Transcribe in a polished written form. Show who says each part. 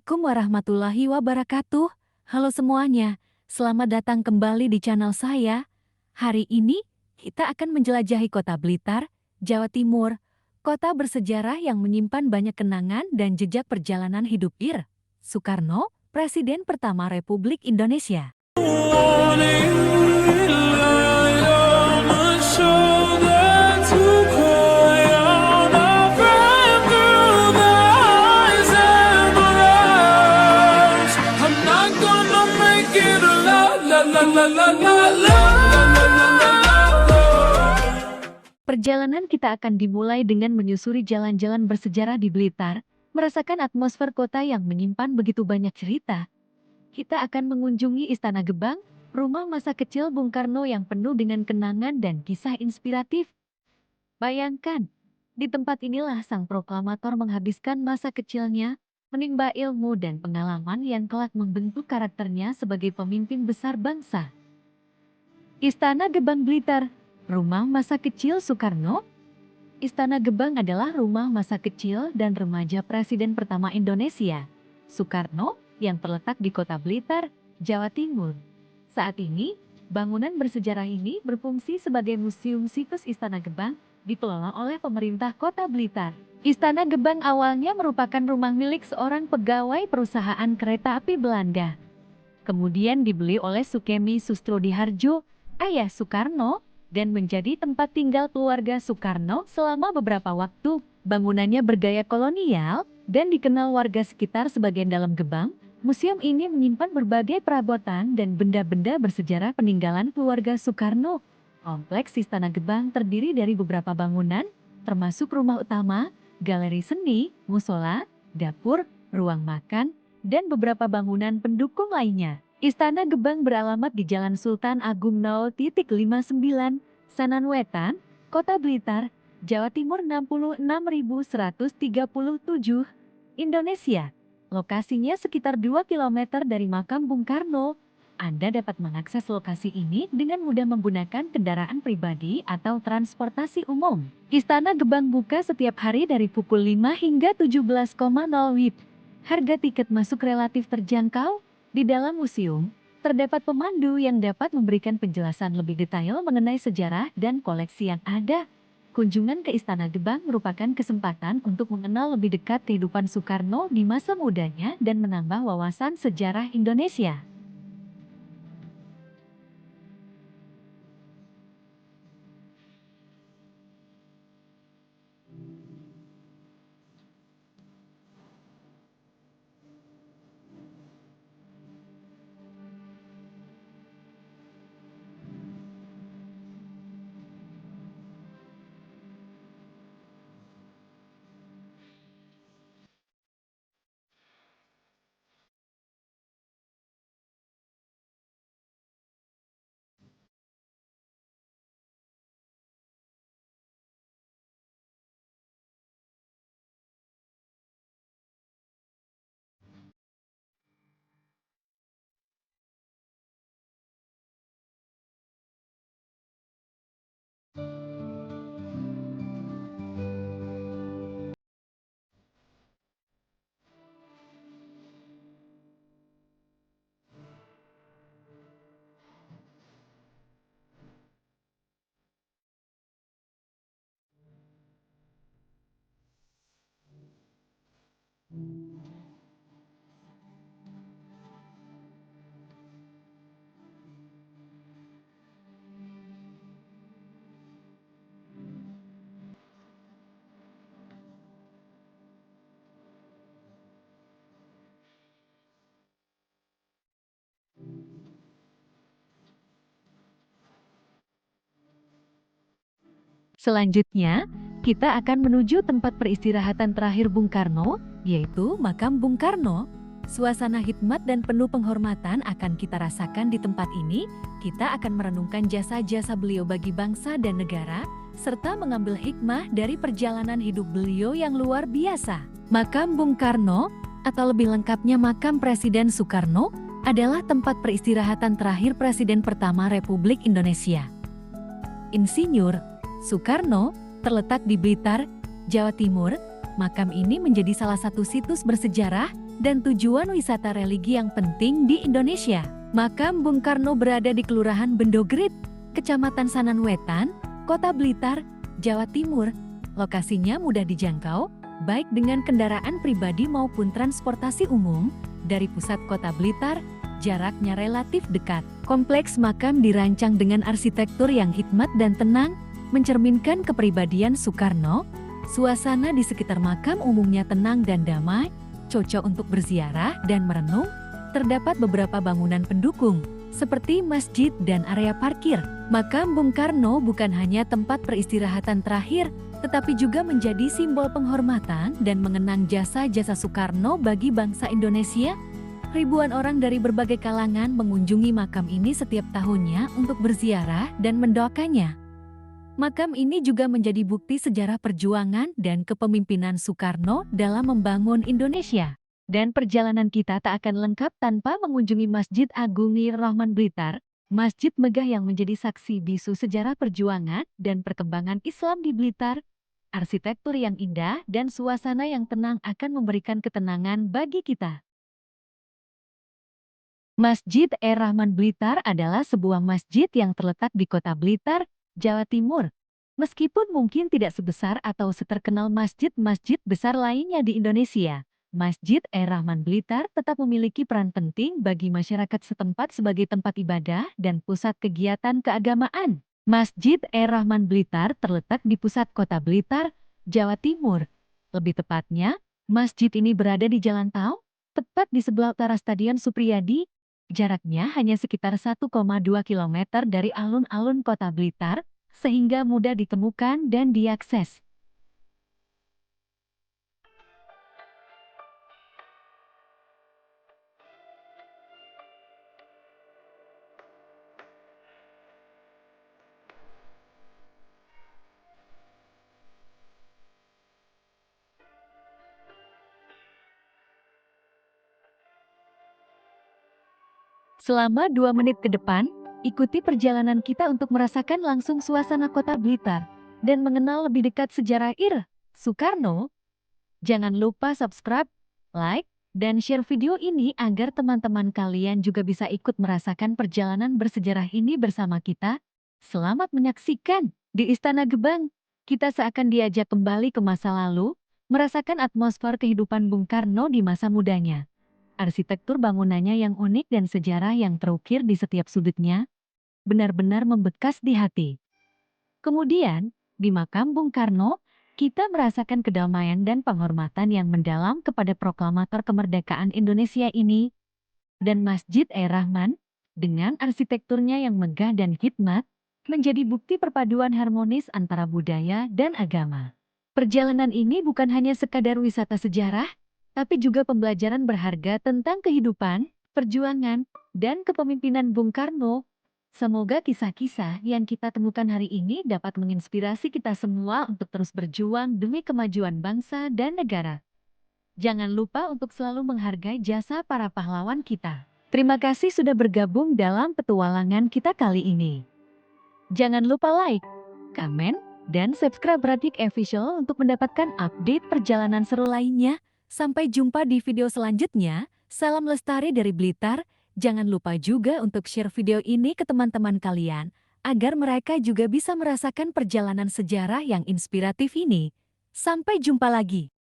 Speaker 1: Assalamualaikum warahmatullahi wabarakatuh. Halo semuanya, selamat datang kembali di channel saya. Hari ini, kita akan menjelajahi kota Blitar, Jawa Timur. Kota bersejarah yang menyimpan banyak kenangan dan jejak perjalanan hidup Soekarno, Presiden pertama Republik Indonesia. Perjalanan kita akan dimulai dengan menyusuri jalan-jalan bersejarah di Blitar, merasakan atmosfer kota yang menyimpan begitu banyak cerita. Kita akan mengunjungi Istana Gebang, rumah masa kecil Bung Karno yang penuh dengan kenangan dan kisah inspiratif. Bayangkan, di tempat inilah sang proklamator menghabiskan masa kecilnya, menimba ilmu dan pengalaman yang kelak membentuk karakternya sebagai pemimpin besar bangsa. Istana Gebang Blitar, rumah masa kecil Soekarno. Istana Gebang adalah rumah masa kecil dan remaja Presiden pertama Indonesia, Soekarno, yang terletak di kota Blitar, Jawa Timur. Saat ini, bangunan bersejarah ini berfungsi sebagai museum situs Istana Gebang, dikelola oleh pemerintah kota Blitar. Istana Gebang awalnya merupakan rumah milik seorang pegawai perusahaan kereta api Belanda. Kemudian dibeli oleh Sukemi Sustrodihardjo, ayah Soekarno, dan menjadi tempat tinggal keluarga Soekarno selama beberapa waktu. Bangunannya bergaya kolonial dan dikenal warga sekitar sebagai dalam Gebang. Museum ini menyimpan berbagai perabotan dan benda-benda bersejarah peninggalan keluarga Soekarno. Kompleks Istana Gebang terdiri dari beberapa bangunan, termasuk rumah utama, galeri seni, musola, dapur, ruang makan, dan beberapa bangunan pendukung lainnya. Istana Gebang beralamat di Jalan Sultan Agung 0.59, Sananwetan, Kota Blitar, Jawa Timur 66137, Indonesia. Lokasinya sekitar 2 km dari makam Bung Karno. Anda dapat mengakses lokasi ini dengan mudah menggunakan kendaraan pribadi atau transportasi umum. Istana Gebang buka setiap hari dari pukul 5 hingga 17.00 WIB. Harga tiket masuk relatif terjangkau. Di dalam museum, terdapat pemandu yang dapat memberikan penjelasan lebih detail mengenai sejarah dan koleksi yang ada. Kunjungan ke Istana Gebang merupakan kesempatan untuk mengenal lebih dekat kehidupan Soekarno di masa mudanya dan menambah wawasan sejarah Indonesia. Selanjutnya, kita akan menuju tempat peristirahatan terakhir Bung Karno, yaitu makam Bung Karno. Suasana hikmat dan penuh penghormatan akan kita rasakan di tempat ini. Kita akan merenungkan jasa-jasa beliau bagi bangsa dan negara, serta mengambil hikmah dari perjalanan hidup beliau yang luar biasa. Makam Bung Karno, atau lebih lengkapnya makam Presiden Soekarno, adalah tempat peristirahatan terakhir Presiden pertama Republik Indonesia. Insinyur Soekarno terletak di Blitar, Jawa Timur. Makam ini menjadi salah satu situs bersejarah dan tujuan wisata religi yang penting di Indonesia. Makam Bung Karno berada di Kelurahan Bendogrit, Kecamatan Sananwetan, Kota Blitar, Jawa Timur. Lokasinya mudah dijangkau, baik dengan kendaraan pribadi maupun transportasi umum. Dari pusat Kota Blitar, jaraknya relatif dekat. Kompleks makam dirancang dengan arsitektur yang hikmat dan tenang, mencerminkan kepribadian Soekarno. Suasana di sekitar makam umumnya tenang dan damai, cocok untuk berziarah dan merenung. Terdapat beberapa bangunan pendukung, seperti masjid dan area parkir. Makam Bung Karno bukan hanya tempat peristirahatan terakhir, tetapi juga menjadi simbol penghormatan dan mengenang jasa-jasa Soekarno bagi bangsa Indonesia. Ribuan orang dari berbagai kalangan mengunjungi makam ini setiap tahunnya untuk berziarah dan mendoakannya. Makam ini juga menjadi bukti sejarah perjuangan dan kepemimpinan Soekarno dalam membangun Indonesia. Dan perjalanan kita tak akan lengkap tanpa mengunjungi Masjid Agung Nir Rahman Blitar, masjid megah yang menjadi saksi bisu sejarah perjuangan dan perkembangan Islam di Blitar. Arsitektur yang indah dan suasana yang tenang akan memberikan ketenangan bagi kita. Masjid Rahman Blitar adalah sebuah masjid yang terletak di Kota Blitar, Jawa Timur. Meskipun mungkin tidak sebesar atau seterkenal masjid-masjid besar lainnya di Indonesia, Masjid Rahman Blitar tetap memiliki peran penting bagi masyarakat setempat sebagai tempat ibadah dan pusat kegiatan keagamaan. Masjid Rahman Blitar terletak di pusat Kota Blitar, Jawa Timur. Lebih tepatnya, masjid ini berada di Jalan Tau, tepat di sebelah utara Stadion Supriyadi. Jaraknya hanya sekitar 1,2 km dari alun-alun Kota Blitar, sehingga mudah ditemukan dan diakses. Selama 2 menit ke depan, ikuti perjalanan kita untuk merasakan langsung suasana Kota Blitar dan mengenal lebih dekat sejarah Soekarno. Jangan lupa subscribe, like, dan share video ini agar teman-teman kalian juga bisa ikut merasakan perjalanan bersejarah ini bersama kita. Selamat menyaksikan! Di Istana Gebang, kita seakan diajak kembali ke masa lalu, merasakan atmosfer kehidupan Bung Karno di masa mudanya. Arsitektur bangunannya yang unik dan sejarah yang terukir di setiap sudutnya, benar-benar membekas di hati. Kemudian, di makam Bung Karno, kita merasakan kedamaian dan penghormatan yang mendalam kepada proklamator kemerdekaan Indonesia ini. Dan Masjid Rahman, dengan arsitekturnya yang megah dan hikmat, menjadi bukti perpaduan harmonis antara budaya dan agama. Perjalanan ini bukan hanya sekadar wisata sejarah, tapi juga pembelajaran berharga tentang kehidupan, perjuangan, dan kepemimpinan Bung Karno. Semoga kisah-kisah yang kita temukan hari ini dapat menginspirasi kita semua untuk terus berjuang demi kemajuan bangsa dan negara. Jangan lupa untuk selalu menghargai jasa para pahlawan kita. Terima kasih sudah bergabung dalam petualangan kita kali ini. Jangan lupa like, komen, dan subscribe Radik Official untuk mendapatkan update perjalanan seru lainnya. Sampai jumpa di video selanjutnya. Salam lestari dari Blitar. Jangan lupa juga untuk share video ini ke teman-teman kalian, agar mereka juga bisa merasakan perjalanan sejarah yang inspiratif ini. Sampai jumpa lagi.